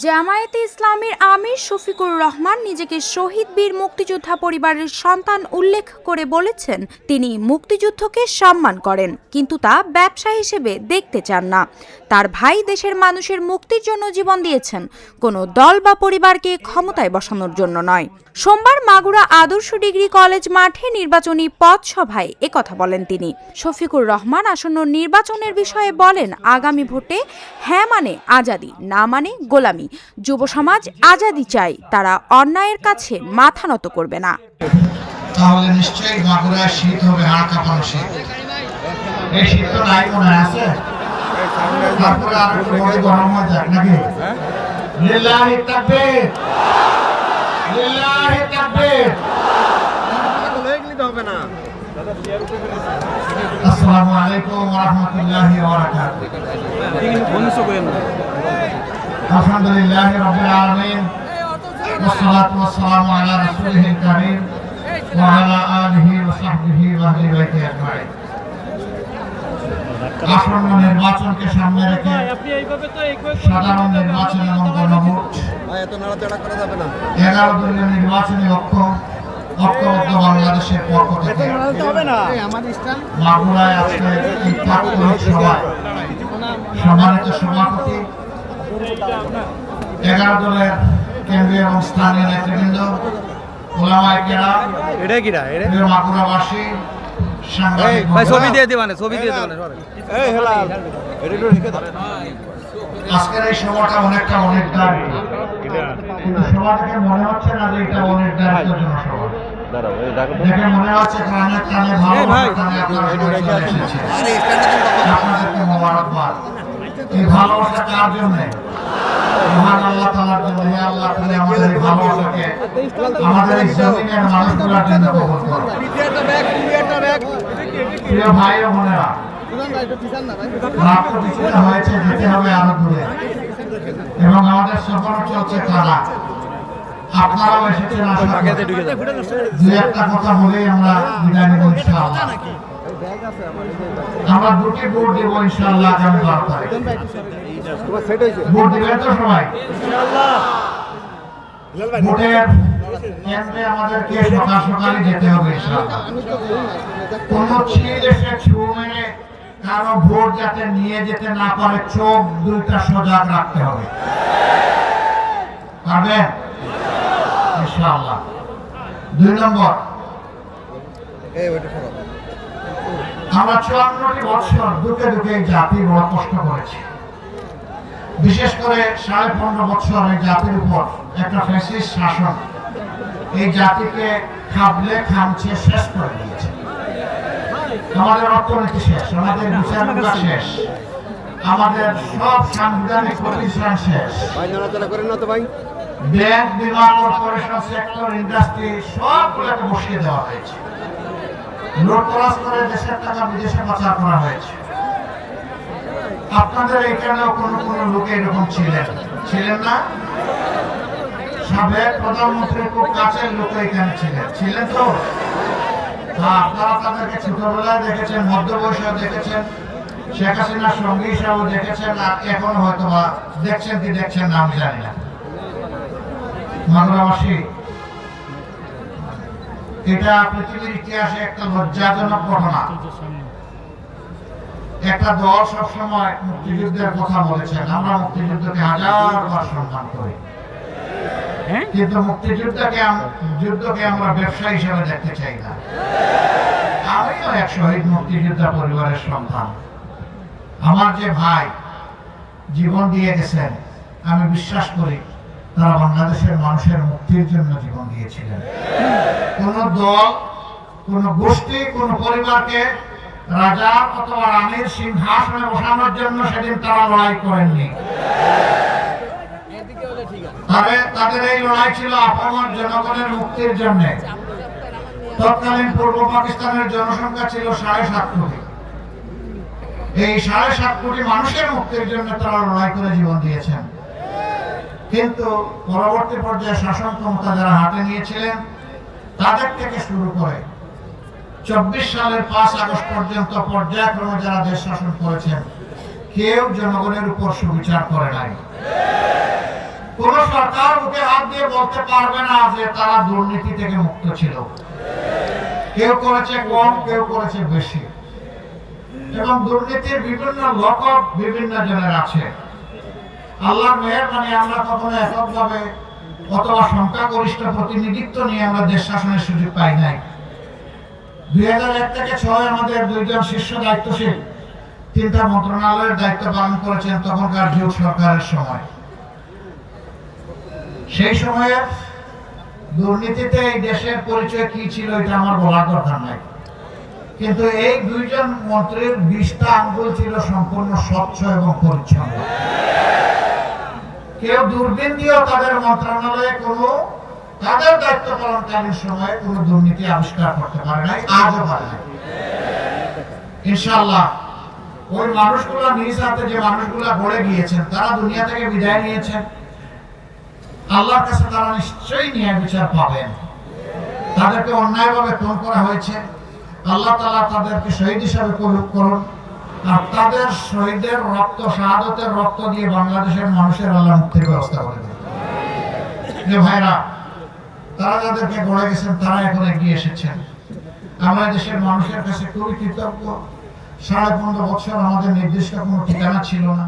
জামায়াতে ইসলামীর আমির শফিকুর রহমান নিজেকে শহীদ বীর মুক্তিযোদ্ধা পরিবারের সন্তান উল্লেখ করে বলেছেন, তিনি মুক্তিযুদ্ধকে সম্মান করেন, কিন্তু তা ব্যবসা হিসেবে দেখতে চান না। তার ভাই দেশের মানুষের মুক্তির জন্য জীবন দিয়েছেন, কোনো দল বা পরিবারকে ক্ষমতায় বসানোর জন্য নয়। সোমবার মাগুরা আদর্শ ডিগ্রি কলেজ মাঠে নির্বাচনী পথসভায় একথা বলেন তিনি। শফিকুর রহমান আসন্ন নির্বাচনের বিষয়ে বলেন, আগামী ভোটে হ্যাঁ মানে আজাদি, না মানে গোলামি। যুব সমাজ আজাদি চাই, তারা অন্যায়ের কাছে মাথা নত করবে না। তাহলে নিশ্চয়ই মাগুরায় শীত হবে, হাড় কাঁপানো শীত। এই শীত তো নাই মনে আছে, তারপরে আর একটু বড় গরম হয়ে যাক নাকি? লিল্লাহি তাকবীর, লিল্লাহি তাকবীর। আসসালামু আলাইকুম ওয়া রাহমাতুল্লাহি ওয়া বারাকাতুহু। আলহামদুলিল্লাহি রাব্বিল আলামিন, ওয়াসসালাতু ওয়াসসালামু আলা রাসূলিহিল কারীম ওয়া আলা আলিহি ওয়া সাহবিহি ওয়া আহলি বাইতি আজমাইন। আসন্ন নির্বাচনকে সামনে রেখে সাধারণ নির্বাচন এবং গণভোট, 11 দলীয় নির্বাচনী ঐক্যবদ্ধ বাংলাদেশের পক্ষ থেকে মাগুরায় আজকে এই তাৎক্ষণিক সভায় সম্মানিত সভাপতি, 11 দলের কেন্দ্রীয় এবং স্থানীয় নেতৃবৃন্দ, ওলামায়ে কেরাম, মাগুরাবাসী, আজকের এই সভাটা অনেকটা অনির্ধারিত। সভা থেকে মনে হচ্ছে না যে এটা অনির্ধারিত জনসভা, দেখে মনে হচ্ছে কানে কানে ভালোবাসা আপনাদেরকে মোবারকবাদ। এই ভালোবাসা কার জন্য? মহান আল্লাহ তাআলার জন্য। হে আল্লাহ, তুমি আমাদের এই ভালোবাসাকে আমাদের এই জমিনের মানুষগুলোর জন্য কবুল করো। প্রিয় ভাই ও বোনেরা, রাষ্ট্র বিচ্ছিন্ন হয়েছে, যেতে হবে আরো দূরে, এবং আমাদের সফর চলছে তারা। আপনারাও এসেছেন, দু একটা কথা বলেই আমরা বিদায় নেব ইনশাআল্লাহ। আমরা দুটি ভোট দেব ইনশাআল্লাহ আগামী 12 তারিখ। ভোট দিবেন তো সবাই? ভোটের কেন্দ্রে আমাদেরকে সকাল সকালই যেতে হবে ইনশাআল্লাহ। কোন ছিল এসে ছু মেরে কারো ভোট যাতে নিয়ে যেতে না পারে, চোখ দুইটা সজাগ রাখতে হবে। পারবেন ইনশাআল্লাহ। 2 নম্বর, আমরা 54টি বছর দুঃখে দুঃখে জাতি বড় কষ্ট করেছি। বিশেষ করে 15.5 বছর এই জাতির উপর একটা ফ্যাসিস্ট শাসন এই জাতিকে খাবলে খামছে শেষ করে দিয়েছে। আমাদের অর্থনীতি শেষ, আমাদের বিচার বিভাগ শেষ, আমাদের সব সাংবিধানিক প্রতিষ্ঠান শেষ, ব্যাংক, বিমা, কর্পোরেশন সেক্টর, ইন্ডাস্ট্রি সবগুলোকে বসিয়ে দেওয়া হয়েছে। লুট তরাজ করে দেশের টাকা বিদেশে পাচার করা হয়েছে। আপনাদের এখানেও কোনো লোক এরকম ছিলেন না? সাবেক প্রধানমন্ত্রীর খুব কাছের লোক এখানে ছিলেন তো? আপনারা তাদেরকে ছোটবেলায় দেখেছেন, মধ্য বয়সেও দেখেছেন, শেখ হাসিনার সঙ্গী হিসাবেও দেখেছেন, আর এখন হয়তো বা দেখছেন কি দেখছেন না আমি জানি না। মাগুরাবাসী, এটা পৃথিবীর ইতিহাসে একটা লজ্জাজনক ঘটনা। একটা দল সবসময় মুক্তিযুদ্ধের কথা বলেছেন, আমরা মুক্তিযুদ্ধকে 1000বার সম্মান করি, কিন্তু যুদ্ধকে আমরা ব্যবসা হিসেবে দেখতে চাই না। আমিও এক শহীদ মুক্তিযোদ্ধা পরিবারের সন্তান। আমার যে ভাই জীবন দিয়ে গেছেন, আমি বিশ্বাস করি তারা বাংলাদেশের মানুষের মুক্তির জন্য জীবন দিয়েছিলেন। কোন দল, কোন গোষ্ঠী, কোন পরিবারকে রাজা অথবা রানীর সিংহাসনে বসানোর জন্য সেদিন তারা লড়াই করেননি। তাদের এই লড়াই ছিল আপামর জনগণের মুক্তির জন্য। তৎকালীন পূর্ব পাকিস্তানের জনসংখ্যা ছিল 7.5 কোটি। এই 7.5 কোটি মানুষের মুক্তির জন্য তারা লড়াই করে জীবন দিয়েছেন। কিন্তু পরবর্তী পর্যায়ে শাসন ক্ষমতা যারা হাতে নিয়েছিলেন, তাদের থেকে শুরু করে 24 সালের 5 আগস্ট পর্যন্ত পর্যায়ক্রমে যারা দেশ শাসন করেছেন, কেউ জনগণের উপর সুবিচার করে নাই। কোন সরকার বুকে হাত দিয়ে বলতে পারবে না যে তারা দুর্নীতি থেকে মুক্ত ছিল। কেউ করেছে কম, কেউ করেছে বেশি, এবং দুর্নীতির বিভিন্ন লকব বিভিন্ন জনের আছে। আল্লাহর মেহেরবানি আমরা কখনো এককভাবে অথবা সংখ্যাগরিষ্ঠ প্রতিনিধিত্ব নিয়ে আমরা দেশ শাসনের সুযোগ পাই নাই। 2001 থেকে 6 আমাদের দুইজন শীর্ষ দায়িত্বশীল 3টা মন্ত্রণালয়ের দায়িত্ব পালন করেছেন তখনকার জোট সরকারের সময়। সেই সময়ে দুর্নীতিতে এই দেশের পরিচয় কি ছিল এটা আমার বলার দরকার নাই, কিন্তু এই দুইজন মন্ত্রীর 20টা আঙ্গুল ছিল সম্পূর্ণ স্বচ্ছ এবং পরিচ্ছন্ন। কেউ দূরবীন দিয়েও তাদের মন্ত্রণালয়ে কোনো তাদের দায়িত্ব পালনকালীন সময়ে কোনো দুর্নীতি আবিষ্কার করতে পারে নাই, আজও পারে নাই। ইনশাআল্লাহ ওই মানুষগুলো নিজ হাতে যে মানুষগুলো গড়ে গিয়েছেন তারা দুনিয়া থেকে বিদায় নিয়েছেন, আল্লাহর কাছে তারা নিশ্চয়ই ন্যায় বিচার পাবেন। তাদেরকে অন্যায়ভাবে খুন করা হয়েছে, আল্লাহ তাআলা তাদেরকে শহীদ হিসাবে কবুল করুন, আর তাদের শহীদের রক্ত, শাহাদতের রক্ত দিয়ে বাংলাদেশের মানুষের আল্লাহ মুক্তির ব্যবস্থা করে দেন। যে ভাইরা তারা যাদেরকে গড়ে গেছেন তারা এখন এগিয়ে এসেছেন। আমরা দেশের মানুষের কাছে খুবই কৃতজ্ঞ। 15.5 বছর আমাদের নির্দিষ্ট কোনো ঠিকানা ছিল না।